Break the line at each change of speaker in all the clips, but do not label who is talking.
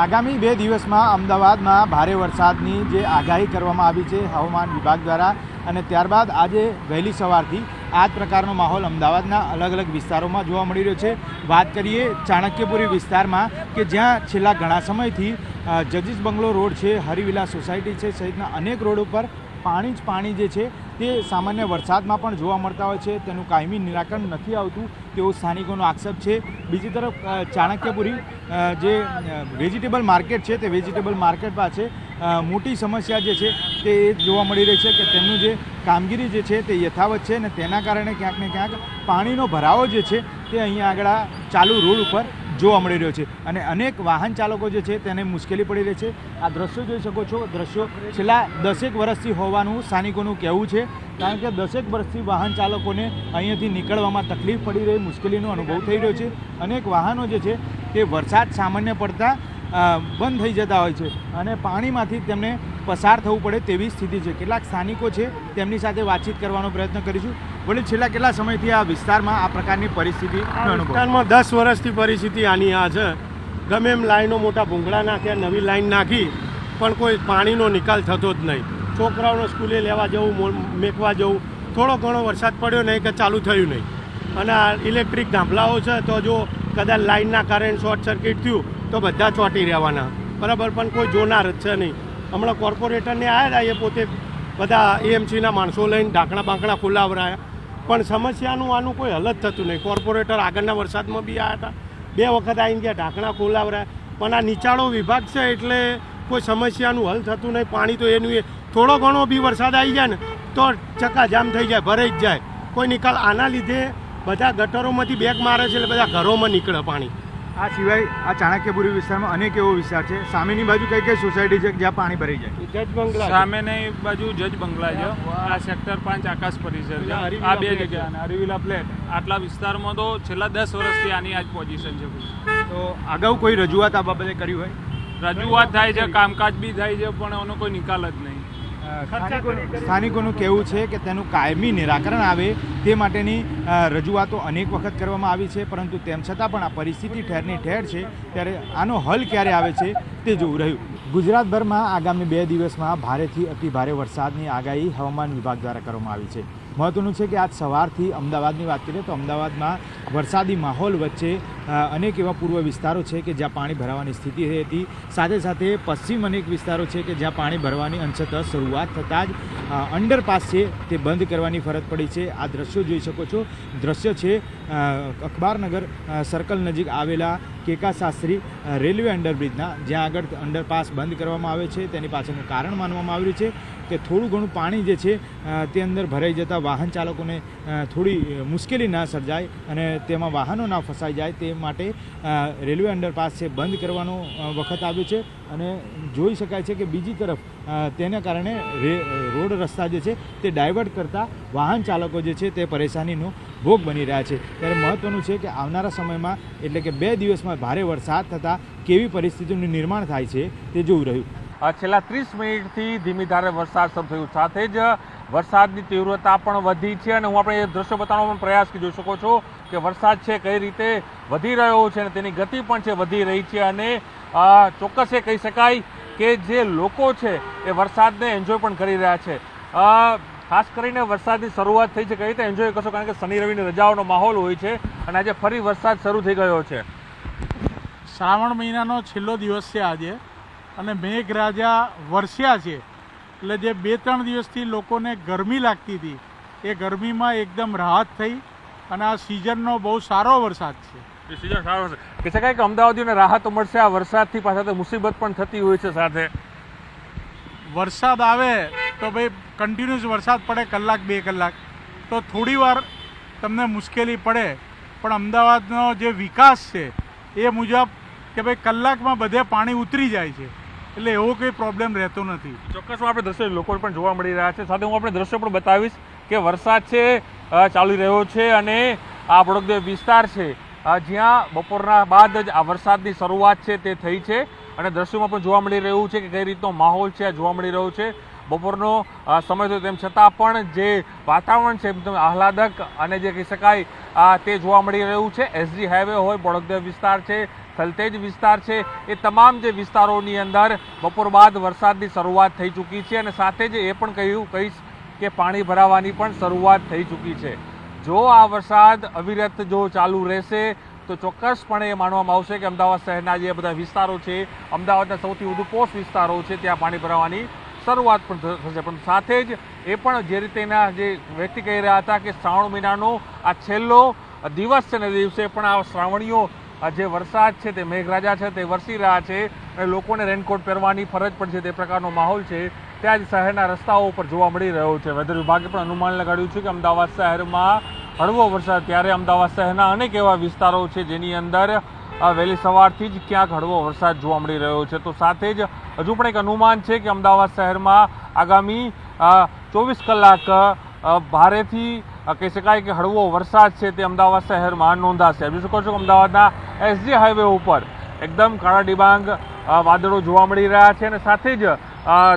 આગામી 2 દિવસમાં અમદાવાદમાં ભારે વરસાદની જે આગાહી કરવામાં આવી છે હવામાન વિભાગ દ્વારા, અને ત્યારબાદ આજે વહેલી સવારથી આ જ પ્રકારનો માહોલ અમદાવાદના અલગ અલગ વિસ્તારોમાં જોવા મળી રહ્યો છે। વાત કરીએ ચાણક્યપુરી વિસ્તારમાં કે જ્યાં છેલ્લા ઘણા સમયથી જજીસ બંગલો રોડ છે, હરિવિલાસ સોસાયટી છે સહિતના અનેક રોડ ઉપર પાણી જ પાણી જે છે તે સામાન્ય વરસાદમાં પણ જોવા મળતા હોય છે, તેનું કાયમી નિરાકરણ નથી આવતું તેવો સ્થાનિકોનો આક્ષેપ છે। બીજી તરફ ચાણક્યપુરી જે વેજીટેબલ માર્કેટ છે તે વેજીટેબલ માર્કેટ પાસે મોટી સમસ્યા જે છે તે જોવા મળી રહી છે કે તેમનું જે કામગીરી જે છે તે યથાવત છે, અને તેના કારણે ક્યાંક ને ક્યાંક પાણીનો ભરાવો જે છે તે અહીંયા આગળ ચાલુ રોડ ઉપર જોવા મળી રહ્યો છે, અને અનેક વાહન ચાલકો જે છે તેને મુશ્કેલી પડી રહી છે। આ દ્રશ્યો જોઈ શકો છો, દ્રશ્યો છેલ્લા 10 વર્ષથી હોવાનું સ્થાનિકોનું કહેવું છે, કારણ કે 10 વર્ષથી વાહન ચાલકોને અહીંયાથી નીકળવામાં તકલીફ પડી રહી, મુશ્કેલીનો અનુભવ થઈ રહ્યો છે। અનેક વાહનો જે છે તે વરસાદ સામાન્ય પડતા બંધ થઈ જતા હોય છે અને પાણીમાંથી તેમને પસાર થવું પડે તેવી સ્થિતિ છે। કેટલાક સ્થાનિકો છે તેમની સાથે વાતચીત કરવાનો પ્રયત્ન કરીશું। વળી છેલ્લા કેટલા સમયથી આ વિસ્તારમાં આ પ્રકારની પરિસ્થિતિનો અનુભવ?
વિસ્તારમાં 10 વર્ષથી પરિસ્થિતિ આની આ છે। ગમે એમ લાઈનો મોટા ભૂંગળા નાખ્યા, નવી લાઈન નાખી, પણ કોઈ પાણીનો નિકાલ થતો જ નહીં। છોકરાઓને સ્કૂલે લેવા જવું, મેકવા જવું, થોડો ઘણો વરસાદ પડ્યો નહીં કે ચાલુ થયું નહીં। અને આ ઇલેક્ટ્રિક ધાંભલાઓ છે તો જો કદાચ લાઈનના કારણે શોર્ટ સર્કિટ થયું તો બધા ચોંટી રહેવાના, બરાબર, પણ કોઈ જોનાર જ છે નહીં। હમણાં કોર્પોરેટરને આવ્યા હતા, એ પોતે બધા એએમસીના માણસો લઈને ઢાંકણા બાંકણા ખુલ્લાવરાયા, પણ સમસ્યાનું આનું કોઈ હલ જ થતું નહીં। કોર્પોરેટર આગળના વરસાદમાં બી આવ્યા હતા, 2 વખત આવીને ગયા, ઢાંકણા ખોલાવરાયા, પણ આ નીચાણો વિભાગ છે એટલે કોઈ સમસ્યાનું હલ થતું નહીં। પાણી તો એનું થોડો ઘણો બી વરસાદ આવી જાય ને તો ચક્કાજામ થઈ જાય, ભરાઈ જ જાય, કોઈ નિકાલ। આના લીધે બધા ગટરોમાંથી બેગ મારે છે એટલે બધા ઘરોમાં નીકળે પાણી।
આ સિવાય આ ચાણક્યપુરી વિસ્તારમાં અનેક એવો વિસ્તાર છે, સામેની બાજુ કઈ કઈ સોસાયટી છે જ્યાં પાણી ભરાઈ જાય?
જજ બંગલા
સામેની બાજુ જજ બંગલા છે, આ સેક્ટર 5 આકાશ પરિસર છે, આ 2 જગ્યા અને હરિવિલા ફ્લેટ, આટલા વિસ્તારમાં તો છેલ્લા 10 વર્ષથી આની આ જ પોઝિશન છે।
તો અગાઉ કોઈ રજૂઆત આ બાબતે કરી હોય?
રજૂઆત થાય છે, કામકાજ બી થાય છે, પણ એનો કોઈ નિકાલ જ નહીં।
સ્થાનિકોનું કહેવું છે કે તેનું કાયમી નિરાકરણ આવે તે માટેની રજૂઆતો અનેક વખત કરવામાં આવી છે, પરંતુ તેમ છતાં પણ આ પરિસ્થિતિ ઠેરની ઠેર છે, ત્યારે આનો હલ ક્યારે આવે છે તે જોવું રહ્યું। ગુજરાતભરમાં આગામી 2 દિવસમાં ભારેથી અતિ ભારે વરસાદની આગાહી હવામાન વિભાગ દ્વારા કરવામાં આવી છે। મહત્વનું છે કે આજ સવારથી અમદાવાદની વાત કરીએ તો અમદાવાદમાં વરસાદી માહોલ વચ્ચે અનેક એવા પૂર્વ વિસ્તારો છે કે જ્યાં પાણી ભરાવાની સ્થિતિ હતી, સાથે સાથે પશ્ચિમ અનેક વિસ્તારો છે કે જ્યાં પાણી ભરવાની અંશતઃ શરૂઆત થતાં જ અંડરપાસ છે તે બંધ કરવાની ફરજ પડી છે। આ દ્રશ્યો જોઈ શકો છો, દ્રશ્ય છે અખબારનગર સર્કલ નજીક આવેલા કેકા શાસ્ત્રી રેલવે અંડરબ્રિજના, જ્યાં આગળ અંડરપાસ બંધ કરવામાં આવે છે। તેની પાછળનું કારણ માનવામાં આવ્યું છે કે થોડું ઘણું પાણી જે છે તે અંદર ભરાઈ જતાં વાહન ચાલકોને થોડી મુશ્કેલી ના સર્જાય અને તેમાં વાહનો ના ફસાઈ જાય તે માટે રેલવે અંડરપાસ છે બંધ કરવાનો વખત આવ્યો છે। અને જોઈ શકાય છે કે બીજી તરફ તેના કારણે રોડ રસ્તા જે છે તે ડાયવર્ટ કરતા વાહન ચાલકો જે છે તે પરેશાનીનો ભોગ બની રહ્યા છે। ત્યારે મહત્ત્વનું છે કે આવનારા સમયમાં એટલે કે 2 દિવસમાં ભારે વરસાદ થતાં કેવી પરિસ્થિતિનું નિર્માણ થાય છે તે જોવું રહ્યું।
છેલ્લા 30 મિનિટથી ધીમી ધારે વરસાદ શરૂ થયું, સાથે જ વરસાદની તીવ્રતા પણ વધી છે, અને હું આપણે એ દ્રશ્યો બતાવવાનો પણ પ્રયાસ જોઈ શકો છો કે વરસાદ છે કઈ રીતે વધી રહ્યો છે અને તેની ગતિ પણ છે વધી રહી છે। અને ચોક્કસ એ કહી શકાય કે જે લોકો છે એ વરસાદને એન્જોય પણ કરી રહ્યા છે। ખાસ કરીને વરસાદની શરૂઆત થઈ છે, કઈ રીતે એન્જોય કરશો, કારણ કે શનિ રવિની રજાઓનો માહોલ હોય છે અને આજે ફરી વરસાદ શરૂ થઈ ગયો છે।
શ્રાવણ મહિનાનો છેલ્લો દિવસ છે આજે, અને મેઘરાજા વરસ્યા છે, એટલે જે 2-3 દિવસથી લોકોને ગરમી લાગતી હતી એ ગરમીમાં એકદમ રાહત થઈ, અને આ સિઝનનો બહુ સારો વરસાદ છે।
સિઝન સારો છે, કહી શકાય કે અમદાવાદીઓને રાહત મળશે આ વરસાદથી, પાછા તો મુસીબત પણ થતી હોય છે સાથે।
વરસાદ આવે તો ભાઈ કન્ટિન્યુઅસ વરસાદ પડે કલાક 2 કલાક તો થોડી વાર તમને મુશ્કેલી પડે, પણ અમદાવાદનો જે વિકાસ છે એ મુજબ કે ભાઈ કલાકમાં બધે પાણી ઉતરી જાય છે, એટલે એવો કોઈ પ્રોબ્લેમ રહેતો નથી।
ચોક્કસમાં આપણે દ્રશ્યો લોકો પણ જોવા મળી રહ્યા છે, સાથે હું આપણે દ્રશ્યો પણ બતાવીશ કે વરસાદ છે ચાલી રહ્યો છે, અને આ બળોદરા વિસ્તાર છે જ્યાં બપોરના બાદ જ આ વરસાદની શરૂઆત છે તે થઈ છે, અને દ્રશ્યોમાં પણ જોવા મળી રહ્યું છે કે કઈ રીતનો માહોલ છે જોવા મળી રહ્યો છે। બપોરનો સમય થયો તેમ છતાં પણ જે વાતાવરણ છે એકદમ આહલાદક અને જે કહી શકાય તે જોવા મળી રહ્યું છે। એસજી હાઈવે હોય, બોડકદેવ વિસ્તાર છે, થલતેજ વિસ્તાર છે, એ તમામ જે વિસ્તારોની અંદર બપોર બાદ વરસાદની શરૂઆત થઈ ચૂકી છે અને સાથે જ એ પણ કહીશ કે પાણી ભરાવાની પણ શરૂઆત થઈ ચૂકી છે। જો આ વરસાદ અવિરત જો ચાલુ રહેશે તો ચોક્કસપણે એ માનવામાં આવશે કે અમદાવાદ શહેરના જે બધા વિસ્તારો છે, અમદાવાદના સૌથી વધુ પોશ વિસ્તારો છે, ત્યાં પાણી ભરાવાની શરૂઆત પણ થશે। પણ સાથે જ એ પણ જે રીતેના જે વ્યક્તિ કહી રહ્યા હતા કે શ્રાવણ મહિનાનો આ છેલ્લો દિવસ છે ને દિવસે પણ આ શ્રાવણીઓ જે વરસાદ છે તે મેઘરાજા છે તે વરસી રહ્યા છે અને લોકોને રેનકોટ પહેરવાની ફરજ પડશે તે પ્રકારનો માહોલ છે ત્યાં જ શહેરના રસ્તાઓ ઉપર જોવા મળી રહ્યો છે। વેધર વિભાગે પણ અનુમાન લગાડ્યું છે કે અમદાવાદ શહેરમાં હળવો વરસાદ, ત્યારે અમદાવાદ શહેરના અનેક એવા વિસ્તારો છે જેની અંદર વહેલી સવારથી જ ક્યાંક હળવો વરસાદ જોવા મળી રહ્યો છે। તો સાથે જ હજુ પણ એક અનુમાન છે કે અમદાવાદ શહેરમાં આગામી 24 કલાક ભારેથી કહી શકાય કે હળવો વરસાદ છે તે અમદાવાદ શહેરમાં નોંધાશે। જોઈ શકો છો કે અમદાવાદના એસજી હાઈવે ઉપર એકદમ કાળા ડિબાંગ વાદળો જોવા મળી રહ્યા છે અને સાથે જ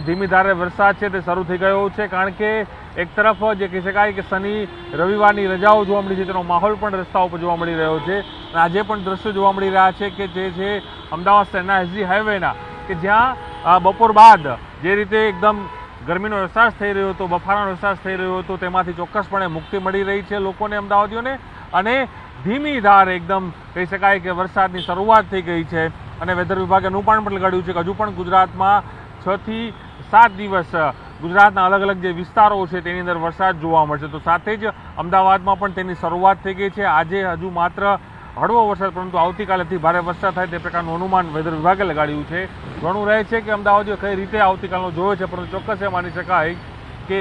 ધીમી ધારે વરસાદ છે તે શરૂ થઈ ગયો છે, કારણ કે એક તરફ જે કહી શકાય કે શનિ રવિવારની રજાઓ જોવા મળી છે તેનો માહોલ પણ રસ્તાઓ પર જોવા મળી રહ્યો છે અને આજે પણ દ્રશ્યો જોવા મળી રહ્યા છે કે જે છે અમદાવાદ શહેરના એસજી હાઈવેના, કે જ્યાં બપોર બાદ જે રીતે એકદમ ગરમીનો અહેસાસ થઈ રહ્યો હતો, બફારાનો અહેસાસ થઈ રહ્યો હતો, તેમાંથી ચોક્કસપણે મુક્તિ મળી રહી છે લોકોને, અમદાવાદીઓને, અને ધીમી ધાર એકદમ કહી શકાય કે વરસાદની શરૂઆત થઈ ગઈ છે। અને વેધર વિભાગે અનુમાન પણ લગાડ્યું છે કે હજુ પણ ગુજરાતમાં 6 થી 7 દિવસ ગુજરાતના અલગ અલગ જે વિસ્તારો છે તેની અંદર વરસાદ જોવા મળશે। તો સાથે જ અમદાવાદમાં પણ તેની શરૂઆત થઈ ગઈ છે। આજે હજુ માત્ર હળવો વરસાદ, પરંતુ આવતીકાલેથી ભારે વરસાદ થાય તે પ્રકારનું અનુમાન વેધર વિભાગે લગાડ્યું છે। ઘણું રહે છે કે અમદાવાદીઓ કઈ રીતે આવતીકાલનો જોયો છે, પરંતુ ચોક્કસ એ માની શકાય કે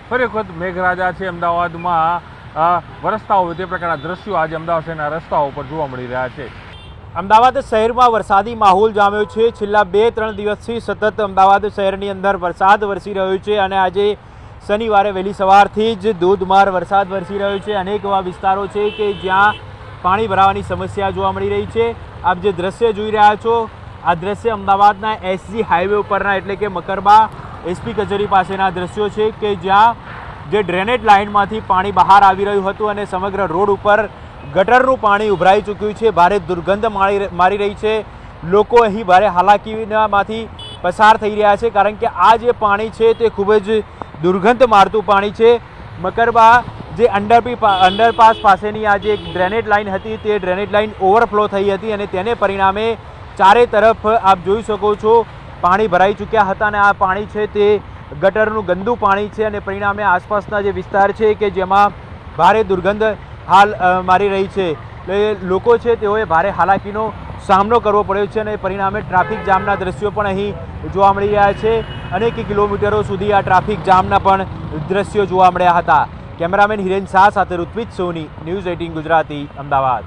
ફરી વખત મેઘરાજા છે અમદાવાદમાં વરસતા હોય તે પ્રકારના દ્રશ્યો આજે અમદાવાદ શહેરના રસ્તાઓ પર જોવા મળી રહ્યા છે।
અમદાવાદ શહેરમાં વરસાદી માહોલ જામ્યો છે। છેલ્લા 2-3 દિવસથી સતત અમદાવાદ શહેરની અંદર વરસાદ વરસી રહ્યો છે અને આજે શનિવારે વહેલી સવારથી જ ધોધમાર વરસાદ વરસી રહ્યો છે। અનેક એવા વિસ્તારો છે કે જ્યાં પાણી ભરાવાની સમસ્યા જોવા મળી રહી છે। આપ જે દ્રશ્ય જોઈ રહ્યા છો, આ દ્રશ્ય અમદાવાદના એસજી હાઈવે ઉપરના એટલે કે મકરબા એસપી કચેરી પાસેના દ્રશ્યો છે કે જ્યાં જે ડ્રેનેજ લાઇનમાંથી પાણી બહાર આવી રહ્યું હતું અને સમગ્ર રોડ ઉપર ગટરનું પાણી ઉભરાઈ ચૂક્યું છે। ભારે દુર્ગંધ મારી રહી છે। લોકો અહીં ભારે હાલાકીમાંથી પસાર થઈ રહ્યા છે, કારણ કે આ જે પાણી છે તે ખૂબ જ દુર્ગંધ મારતું પાણી છે। મકરબા જે અંડરપાસ પાસેની આ જે ડ્રેનેજ લાઇન હતી તે ડ્રેનેજ લાઇન ઓવરફ્લો થઈ હતી અને તેને પરિણામે ચારે તરફ આપ જોઈ શકો છો પાણી ભરાઈ ચૂક્યા હતા અને આ પાણી છે તે ગટરનું ગંદુ પાણી છે અને પરિણામે આસપાસના જે વિસ્તાર છે કે જેમાં ભારે દુર્ગંધ હાલ મારી રહી છે, એટલે લોકો છે તેઓએ ભારે હાલાકીનો સામનો કરવો પડ્યો છે અને પરિણામે ટ્રાફિક જામના દ્રશ્યો પણ અહીં જોવા મળી રહ્યા છે। અનેક કિલોમીટરો સુધી આ ટ્રાફિક જામના પણ દ્રશ્યો જોવા મળ્યા હતા। કેમેરામેન હિરેન શાહ સાથે ઋત્વિજ સોની, ન્યૂઝ 18 ગુજરાતી, અમદાવાદ।